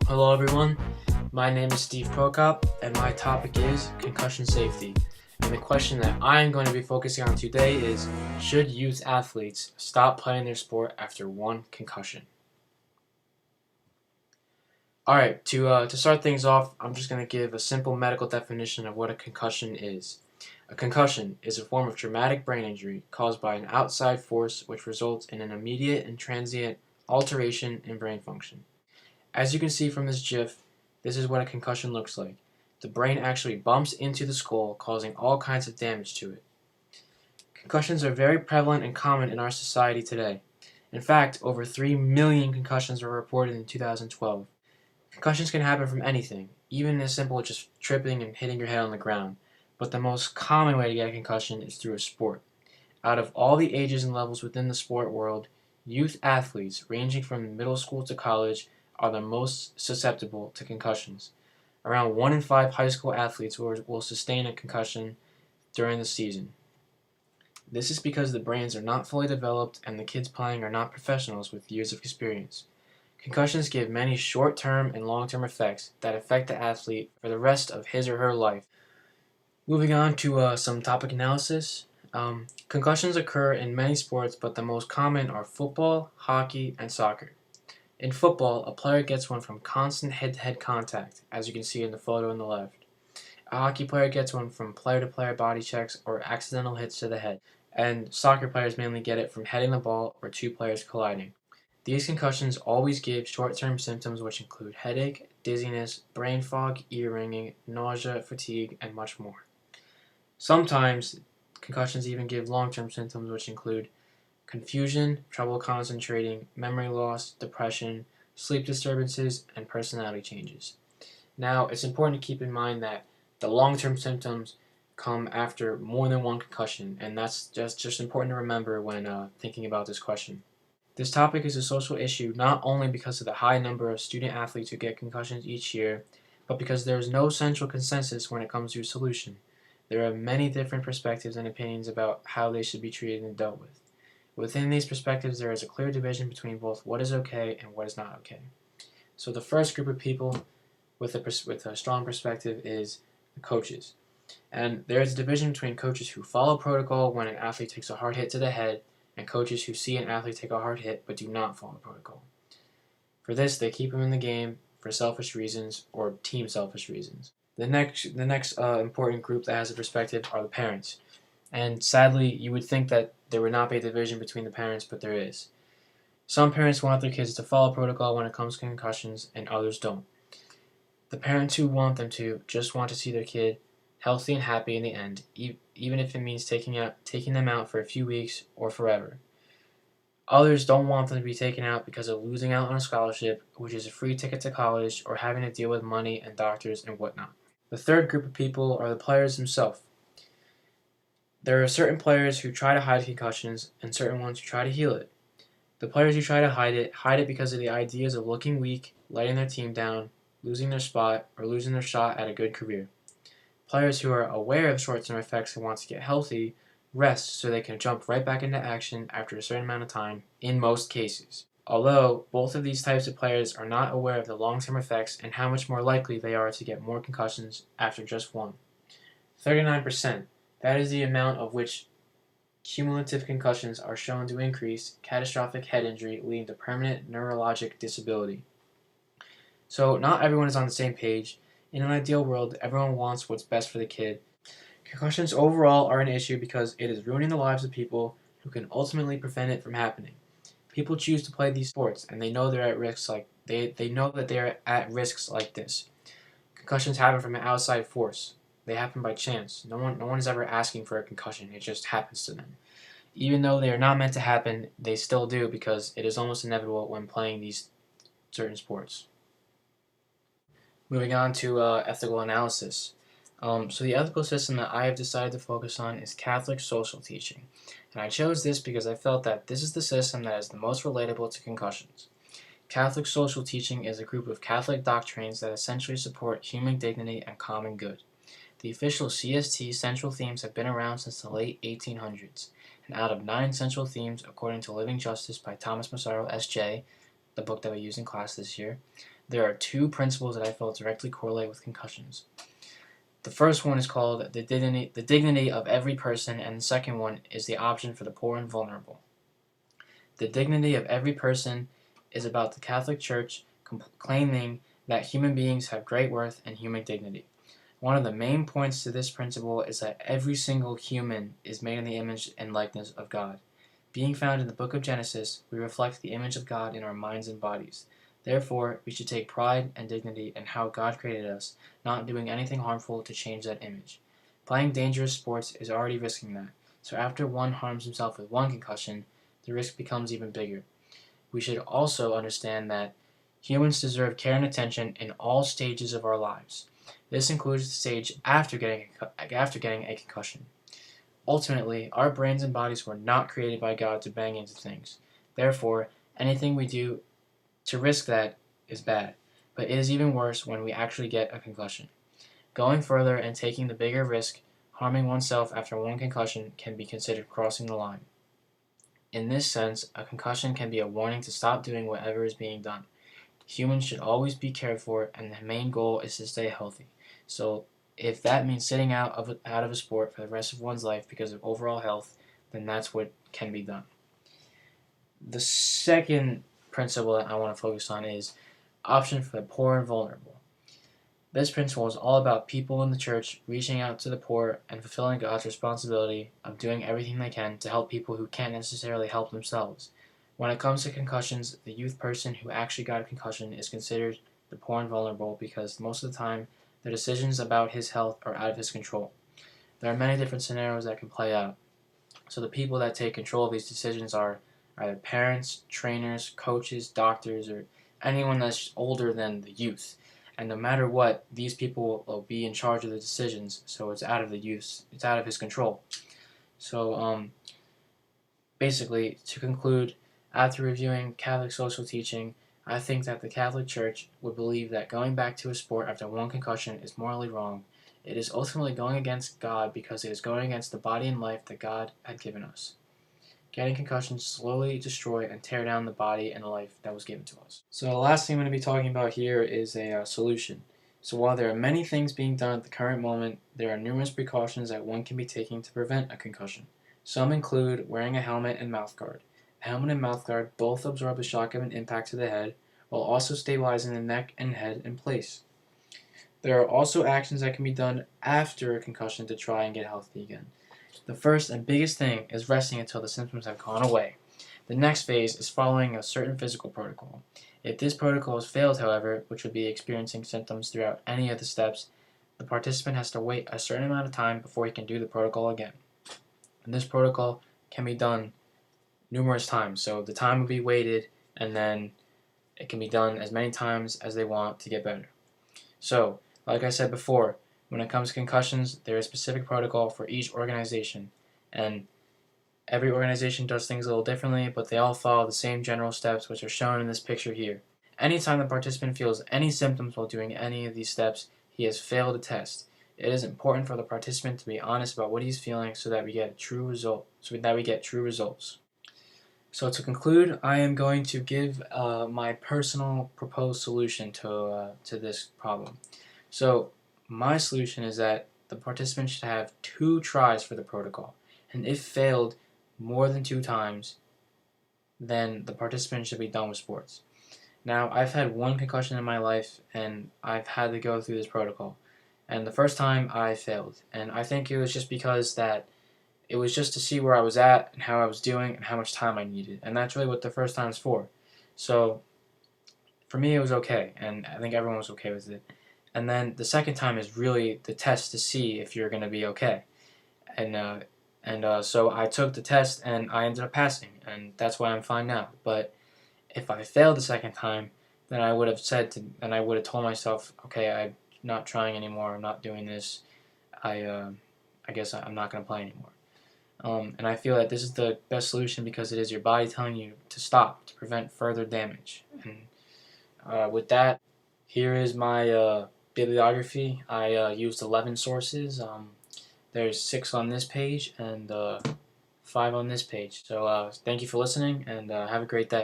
Hello everyone, my name is Steve Prokop and my topic is concussion safety. And the question that I'm going to be focusing on today is, should youth athletes stop playing their sport after one concussion? Alright, to start things off, I'm just going to give a simple medical definition of what a concussion is. A concussion is a form of traumatic brain injury caused by an outside force which results in an immediate and transient alteration in brain function. As you can see from this GIF, this is what a concussion looks like. The brain actually bumps into the skull, causing all kinds of damage to it. Concussions are very prevalent and common in our society today. In fact, over 3 million concussions were reported in 2012. Concussions can happen from anything, even as simple as just tripping and hitting your head on the ground. But the most common way to get a concussion is through a sport. Out of all the ages and levels within the sport world, youth athletes ranging from middle school to college are the most susceptible to concussions. Around 1 in 5 high school athletes will sustain a concussion during the season. This is because the brains are not fully developed and the kids playing are not professionals with years of experience. Concussions give many short-term and long-term effects that affect the athlete for the rest of his or her life. Moving on to some topic analysis. Concussions occur in many sports, but the most common are football, hockey, and soccer. In football, a player gets one from constant head-to-head contact, as you can see in the photo on the left. A hockey player gets one from player-to-player body checks or accidental hits to the head, and soccer players mainly get it from heading the ball or two players colliding. These concussions always give short-term symptoms which include headache, dizziness, brain fog, ear ringing, nausea, fatigue, and much more. Sometimes concussions even give long-term symptoms which include confusion, trouble concentrating, memory loss, depression, sleep disturbances, and personality changes. Now, it's important to keep in mind that the long-term symptoms come after more than one concussion, and that's just important to remember when thinking about this question. This topic is a social issue not only because of the high number of student athletes who get concussions each year, but because there is no central consensus when it comes to a solution. There are many different perspectives and opinions about how they should be treated and dealt with. Within these perspectives, there is a clear division between both what is okay and what is not okay. So the first group of people with a strong perspective is the coaches. And there is a division between coaches who follow protocol when an athlete takes a hard hit to the head and coaches who see an athlete take a hard hit but do not follow protocol. For this, they keep him in the game for selfish reasons or team selfish reasons. The next important group that has a perspective are the parents. And sadly, you would think that there would not be a division between the parents, but there is. Some parents want their kids to follow protocol when it comes to concussions, and others don't. The parents who want them to just want to see their kid healthy and happy in the end, even if it means taking them out for a few weeks or forever. Others don't want them to be taken out because of losing out on a scholarship, which is a free ticket to college, or having to deal with money and doctors and whatnot. The third group of people are the players themselves. There are certain players who try to hide concussions and certain ones who try to heal it. The players who try to hide it because of the ideas of looking weak, letting their team down, losing their spot, or losing their shot at a good career. Players who are aware of short-term effects and want to get healthy rest so they can jump right back into action after a certain amount of time, in most cases. Although both of these types of players are not aware of the long-term effects and how much more likely they are to get more concussions after just one. 39%. That is the amount of which cumulative concussions are shown to increase catastrophic head injury leading to permanent neurologic disability. So not everyone is on the same page. In an ideal world, everyone wants what's best for the kid. Concussions overall are an issue because it is ruining the lives of people who can ultimately prevent it from happening. People choose to play these sports and they know they're at risks they know that they're at risks like this. Concussions happen from an outside force. They happen by chance. No one is ever asking for a concussion. It just happens to them. Even though they are not meant to happen, they still do because it is almost inevitable when playing these certain sports. Moving on to ethical analysis. So the ethical system that I have decided to focus on is Catholic social teaching. And I chose this because I felt that this is the system that is the most relatable to concussions. Catholic social teaching is a group of Catholic doctrines that essentially support human dignity and common good. The official CST central themes have been around since the late 1800s, and out of 9 central themes, according to Living Justice by Thomas Massaro, S.J., the book that we used in class this year, there are two principles that I felt directly correlate with concussions. The first one is called the dignity of every person, and the second one is the option for the poor and vulnerable. The dignity of every person is about the Catholic Church claiming that human beings have great worth and human dignity. One of the main points to this principle is that every single human is made in the image and likeness of God. Being found in the book of Genesis, we reflect the image of God in our minds and bodies. Therefore, we should take pride and dignity in how God created us, not doing anything harmful to change that image. Playing dangerous sports is already risking that, so after one harms himself with one concussion, the risk becomes even bigger. We should also understand that humans deserve care and attention in all stages of our lives. This includes the stage after getting a concussion. Ultimately, our brains and bodies were not created by God to bang into things. Therefore, anything we do to risk that is bad, but it is even worse when we actually get a concussion. Going further and taking the bigger risk, harming oneself after one concussion, can be considered crossing the line. In this sense, a concussion can be a warning to stop doing whatever is being done. Humans should always be cared for, and the main goal is to stay healthy. So, if that means sitting out of a sport for the rest of one's life because of overall health, then that's what can be done. The second principle that I want to focus on is option for the poor and vulnerable. This principle is all about people in the church reaching out to the poor and fulfilling God's responsibility of doing everything they can to help people who can't necessarily help themselves. When it comes to concussions, the youth person who actually got a concussion is considered the poor and vulnerable because most of the time the decisions about his health are out of his control. There are many different scenarios that can play out. So the people that take control of these decisions are either parents, trainers, coaches, doctors, or anyone that's older than the youth. And no matter what, these people will be in charge of the decisions, so it's out of it's out of his control. So basically, to conclude, after reviewing Catholic social teaching, I think that the Catholic Church would believe that going back to a sport after one concussion is morally wrong. It is ultimately going against God because it is going against the body and life that God had given us. Getting concussions slowly destroy and tear down the body and life that was given to us. So the last thing I'm going to be talking about here is a solution. So while there are many things being done at the current moment, there are numerous precautions that one can be taking to prevent a concussion. Some include wearing a helmet and mouthguard. A helmet and mouthguard both absorb the shock of an impact to the head, while also stabilizing the neck and head in place. There are also actions that can be done after a concussion to try and get healthy again. The first and biggest thing is resting until the symptoms have gone away. The next phase is following a certain physical protocol. If this protocol has failed, however, which would be experiencing symptoms throughout any of the steps, the participant has to wait a certain amount of time before he can do the protocol again. And this protocol can be done numerous times, so the time will be weighted, and then it can be done as many times as they want to get better. So, like I said before, when it comes to concussions, there is a specific protocol for each organization, and every organization does things a little differently, but they all follow the same general steps, which are shown in this picture here. Anytime the participant feels any symptoms while doing any of these steps, he has failed a test. It is important for the participant to be honest about what he's feeling so that we get true results. So to conclude, I am going to give my personal proposed solution to this problem. So my solution is that the participant should have 2 tries for the protocol, and if failed more than 2 times, then the participant should be done with sports. Now, I've had 1 concussion in my life, and I've had to go through this protocol. And the first time, I failed. And I think it was just because that it was just to see where I was at and how I was doing and how much time I needed. And that's really what the first time is for. So, for me, it was okay, and I think everyone was okay with it. And then the second time is really the test to see if you're going to be okay. And so I took the test, and I ended up passing, and that's why I'm fine now. But if I failed the second time, then I would have told myself, okay, I'm not trying anymore. I'm not doing this. I guess I'm not going to play anymore. And I feel that this is the best solution because it is your body telling you to stop to prevent further damage. And with that, here is my bibliography. I used 11 sources. There's 6 on this page and 5 on this page. So thank you for listening, and have a great day.